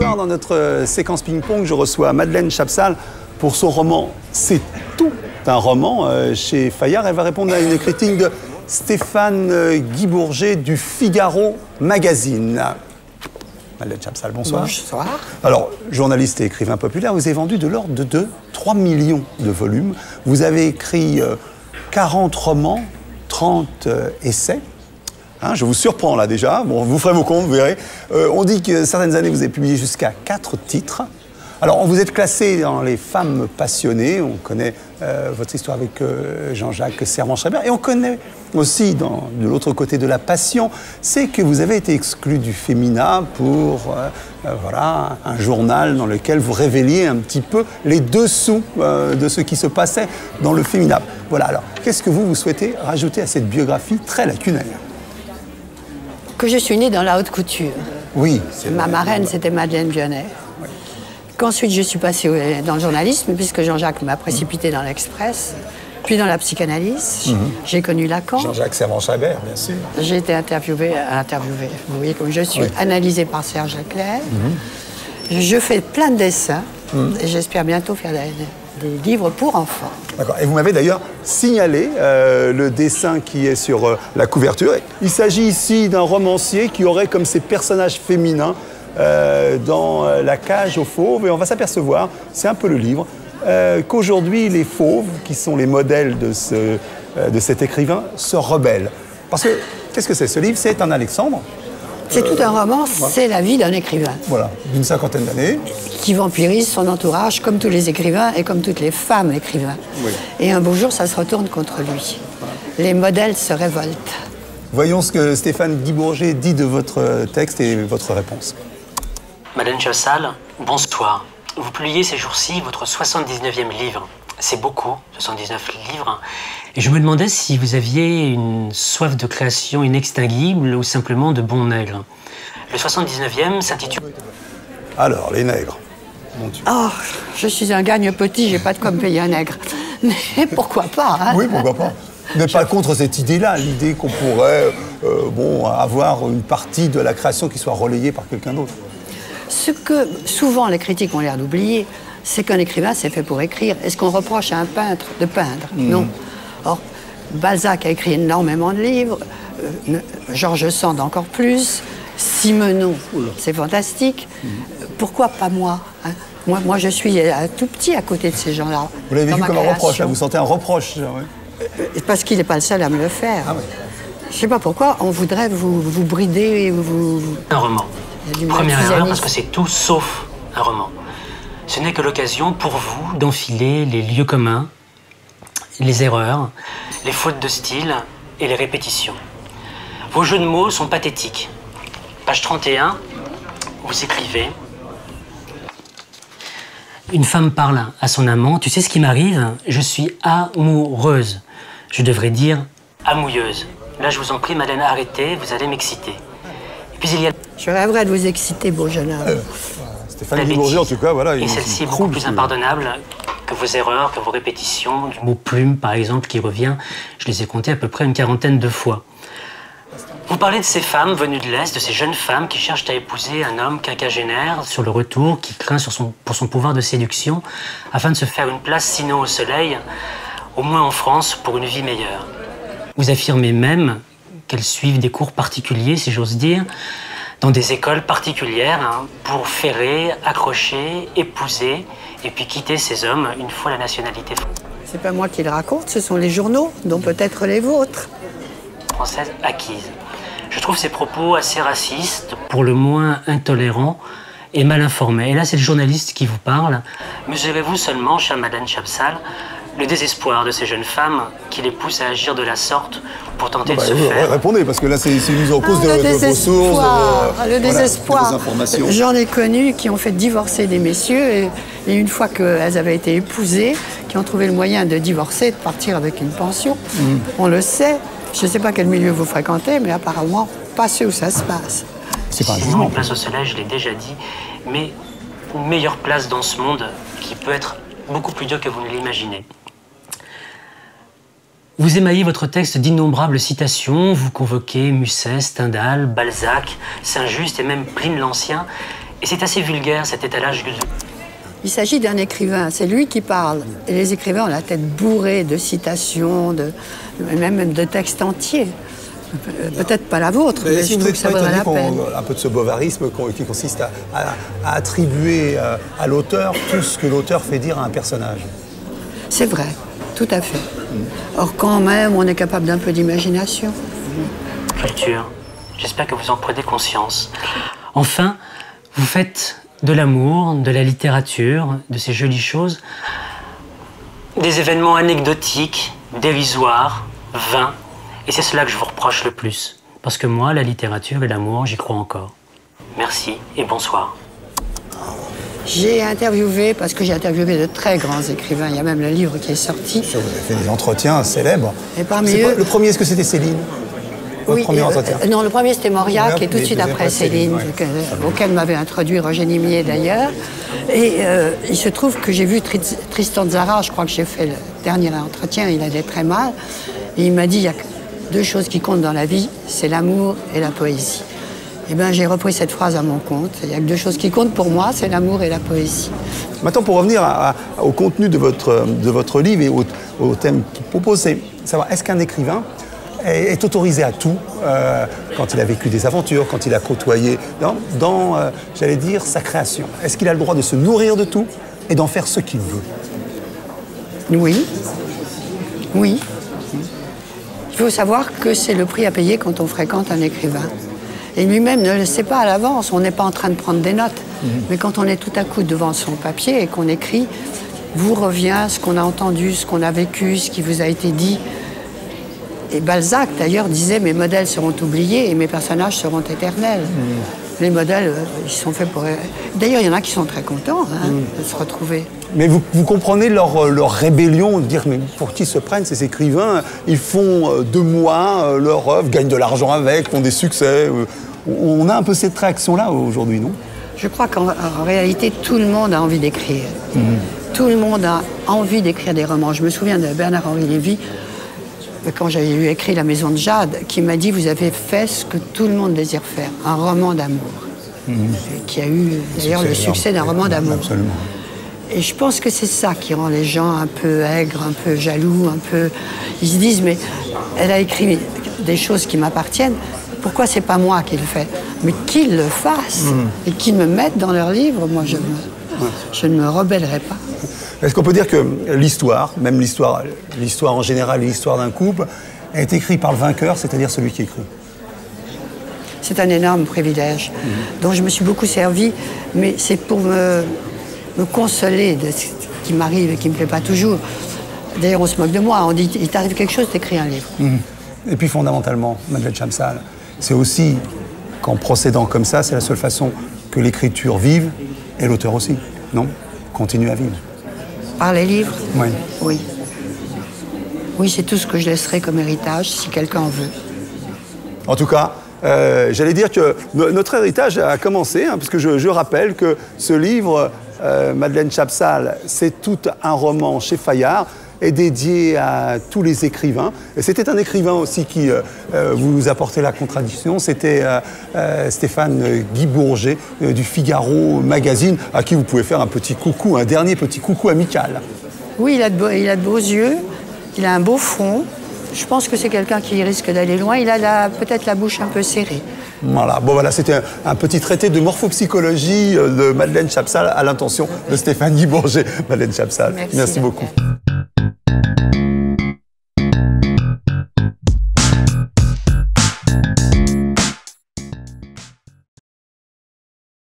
soir, dans notre séquence ping-pong, je reçois Madeleine Chapsal pour son roman « C'est tout un roman » chez Fayard. Elle va répondre à une critique de Stéphane Guy-Bourget du Figaro Magazine. Madeleine Chapsal, bonsoir. Bonsoir. Alors, journaliste et écrivain populaire, vous avez vendu de l'ordre de 3 millions de volumes. Vous avez écrit 40 romans, 30 essais. Hein, je vous surprends là déjà. Bon, vous ferez vos comptes, vous verrez. On dit que certaines années, vous avez publié jusqu'à 4 titres. Alors, vous êtes classé dans les femmes passionnées. On connaît votre histoire avec Jean-Jacques Servan-Schreiber. Et on connaît aussi, de l'autre côté de la passion, c'est que vous avez été exclu du Fémina pour voilà, un journal dans lequel vous révéliez un petit peu les dessous de ce qui se passait dans le Fémina. Voilà, alors, qu'est-ce que vous souhaitez rajouter à cette biographie très lacunaire? Que je suis née dans la haute couture. Oui. Ma marraine, c'était Madeleine Vionnet. Oui. Qu'ensuite, je suis passée dans le journalisme, puisque Jean-Jacques m'a précipitée dans l'Express, puis dans la psychanalyse. J'ai connu Lacan. Jean-Jacques Servan-Schreiber, bien sûr. J'ai été interviewée, vous voyez comme je suis, analysée par Serge Leclerc. Je fais plein de dessins, et j'espère bientôt faire des livres pour enfants. D'accord. Et vous m'avez d'ailleurs signalé le dessin qui est sur la couverture. Il s'agit ici d'un romancier qui aurait comme ses personnages féminins dans La cage aux fauves. Et on va s'apercevoir, c'est un peu le livre, qu'aujourd'hui les fauves, qui sont les modèles de cet écrivain, se rebellent. Parce que, qu'est-ce que c'est ce livre? C'est un Alexandre. C'est tout un roman, c'est la vie d'un écrivain. Voilà, d'une cinquantaine d'années. Qui vampirise son entourage, comme tous les écrivains et comme toutes les femmes écrivains. Oui. Et un beau jour, ça se retourne contre lui. Voilà. Les modèles se révoltent. Voyons ce que Stéphane Guy-Bourget dit de votre texte et votre réponse. Madeleine Chapsal, bonsoir. Vous publiez ces jours-ci votre 79e livre. C'est beaucoup, 79 livres. Et je me demandais si vous aviez une soif de création inextinguible ou simplement de bons nègres. Le 79e s'intitule... Alors, les nègres. Mon Dieu. Oh, je suis un gagne-petit, j'ai pas de quoi me payer un nègre. Mais pourquoi pas, hein? Oui, pourquoi pas. Vous n'êtes pas contre cette idée-là, l'idée qu'on pourrait avoir une partie de la création qui soit relayée par quelqu'un d'autre. Ce que souvent les critiques ont l'air d'oublier, c'est qu'un écrivain, c'est fait pour écrire. Est-ce qu'on reproche à un peintre de peindre? Non. Or, Balzac a écrit énormément de livres, George Sand encore plus, Simenon, c'est fantastique. Pourquoi pas moi, hein? Moi, je suis tout petit à côté de ces gens-là. Vous l'avez vu comme un reproche, là. Vous sentez un reproche? Parce qu'il n'est pas le seul à me le faire. Ah, oui. Je ne sais pas pourquoi on voudrait vous brider, Un roman. Première erreur, parce que c'est tout sauf un roman. Ce n'est que l'occasion pour vous d'enfiler les lieux communs, les erreurs, les fautes de style et les répétitions. Vos jeux de mots sont pathétiques. Page 31, vous écrivez: une femme parle à son amant, tu sais ce qui m'arrive? Je suis amoureuse. Je devrais dire amouilleuse. Là, je vous en prie, Madeleine, arrêtez, vous allez m'exciter. Et puis il y a... Je rêverais de vous exciter, beau jeune homme. Stéphane Guy-Bourget, en tout cas, voilà. Et celle-ci est beaucoup plus impardonnable que vos erreurs, que vos répétitions. Du mot plume, par exemple, qui revient, je les ai comptées à peu près une quarantaine de fois. Vous parlez de ces femmes venues de l'Est, de ces jeunes femmes qui cherchent à épouser un homme quinquagénaire sur le retour, qui craint pour son pouvoir de séduction, afin de se faire une place, sinon au soleil, au moins en France, pour une vie meilleure. Vous affirmez même qu'elles suivent des cours particuliers, si j'ose dire, dans des écoles particulières, hein, pour ferrer, accrocher, épouser, et puis quitter ces hommes une fois la nationalité française. C'est pas moi qui le raconte, ce sont les journaux, dont peut-être les vôtres. Française acquise. Je trouve ces propos assez racistes, pour le moins intolérants et mal informés. Et là, c'est le journaliste qui vous parle. Mesurez-vous seulement, chère Madeleine Chapsal, le désespoir de ces jeunes femmes qui les poussent à agir de la sorte pour tenter de se faire... Répondez, parce que là, c'est une mise en cause de vos sources, le désespoir. De vos informations. J'en ai connu qui ont fait divorcer des messieurs, et une fois qu'elles avaient été épousées, qui ont trouvé le moyen de divorcer, de partir avec une pension. On le sait. Je ne sais pas quel milieu vous fréquentez, mais apparemment, pas ceux où ça se passe. C'est pas un jugement. Une place au soleil, je l'ai déjà dit, mais une meilleure place dans ce monde qui peut être beaucoup plus dur que vous ne l'imaginez. Vous émaillez votre texte d'innombrables citations, vous convoquez Musset, Stendhal, Balzac, Saint-Just et même Pline l'Ancien, Et c'est assez vulgaire, cet étalage. Il s'agit d'un écrivain, c'est lui qui parle. Et les écrivains ont la tête bourrée de citations, même de textes entiers. Peut-être pas la vôtre, mais si je vous trouve êtes que ça pas vaudrait étonné la peine. un peu de ce bovarisme qui consiste à attribuer à l'auteur tout ce que l'auteur fait dire à un personnage. C'est vrai, tout à fait. Or, quand même, on est capable d'un peu d'imagination. Culture. J'espère que vous en prenez conscience. Enfin, vous faites de l'amour, de la littérature, de ces jolies choses, des événements anecdotiques, dérisoires, vains. Et c'est cela que je vous reproche le plus. Parce que moi, la littérature et l'amour, j'y crois encore. Merci et bonsoir. J'ai interviewé, parce que j'ai interviewé de très grands écrivains, il y a même le livre qui est sorti. Vous avez fait des entretiens célèbres. Et parmi eux... Le premier, est-ce que c'était Céline? Oui, premier entretien. Non, le premier c'était Mauriac, et tout de suite après Céline, ouais. auquel m'avait introduit Roger Nimier d'ailleurs. Et il se trouve que j'ai vu Tristan Tzara, je crois que j'ai fait le dernier entretien, il allait très mal. Et il m'a dit, il y a deux choses qui comptent dans la vie, c'est l'amour et la poésie. Eh bien, j'ai repris cette phrase à mon compte. Il n'y a que deux choses qui comptent pour moi, c'est l'amour et la poésie. Maintenant, pour revenir au contenu de votre livre et au thème qu'il propose, c'est savoir, est-ce qu'un écrivain est autorisé à tout quand il a vécu des aventures, quand il a côtoyé dans j'allais dire, sa création? Est-ce qu'il a le droit de se nourrir de tout et d'en faire ce qu'il veut? Oui. Oui. Il faut savoir que c'est le prix à payer quand on fréquente un écrivain. Et lui-même ne le sait pas à l'avance, on n'est pas en train de prendre des notes. Mais quand on est tout à coup devant son papier et qu'on écrit, vous revient ce qu'on a entendu, ce qu'on a vécu, ce qui vous a été dit. Et Balzac, d'ailleurs, disait « Mes modèles seront oubliés et mes personnages seront éternels ». Les modèles, ils sont faits pour... D'ailleurs, il y en a qui sont très contents de se retrouver. Mais vous comprenez leur rébellion, de dire mais pour qui se prennent ces écrivains? Ils font de moi leur œuvre, gagnent de l'argent avec, font des succès. On a un peu cette réaction-là aujourd'hui, non? Je crois qu'en réalité, tout le monde a envie d'écrire. Tout le monde a envie d'écrire des romans. Je me souviens de Bernard-Henri Lévy, quand j'avais eu écrit La Maison de Jade, qui m'a dit « Vous avez fait ce que tout le monde désire faire, un roman d'amour. Qui a eu d'ailleurs le succès d'un roman d'amour. Absolument. Et je pense que c'est ça qui rend les gens un peu aigres, un peu jaloux, un peu... Ils se disent « Mais elle a écrit des choses qui m'appartiennent, pourquoi c'est pas moi qui le fais ?» Mais qu'ils le fassent et qu'ils me mettent dans leur livre, moi je ne me rebellerai pas. Est-ce qu'on peut dire que l'histoire, même l'histoire en général, l'histoire d'un couple, est écrite par le vainqueur, c'est-à-dire celui qui écrit? C'est un énorme privilège dont je me suis beaucoup servi, mais c'est pour me consoler de ce qui m'arrive et qui ne me plaît pas toujours. D'ailleurs, on se moque de moi, on dit « Il t'arrive quelque chose, t'écris un livre. Et puis fondamentalement, Madeleine Chamsal, c'est aussi qu'en procédant comme ça, c'est la seule façon que l'écriture vive, et l'auteur aussi, non? Continue à vivre. Par les livres? Oui. Oui. Oui, c'est tout ce que je laisserai comme héritage, si quelqu'un en veut. En tout cas, j'allais dire que notre héritage a commencé, parce que je rappelle que ce livre, Madeleine Chamsal, c'est tout un roman chez Fayard, est dédié à tous les écrivains. Et c'était un écrivain aussi qui vous apportait la contradiction, c'était Stéphane Guy Bourget du Figaro Magazine, à qui vous pouvez faire un petit coucou, un dernier petit coucou amical. Oui, il a de beaux yeux, il a un beau front. Je pense que c'est quelqu'un qui risque d'aller loin. Il a peut-être la bouche un peu serrée. Voilà, bon voilà, c'était un petit traité de morphopsychologie de Madeleine Chamsal à l'intention de Stéphane Guy Bourget. Madeleine Chamsal, merci beaucoup.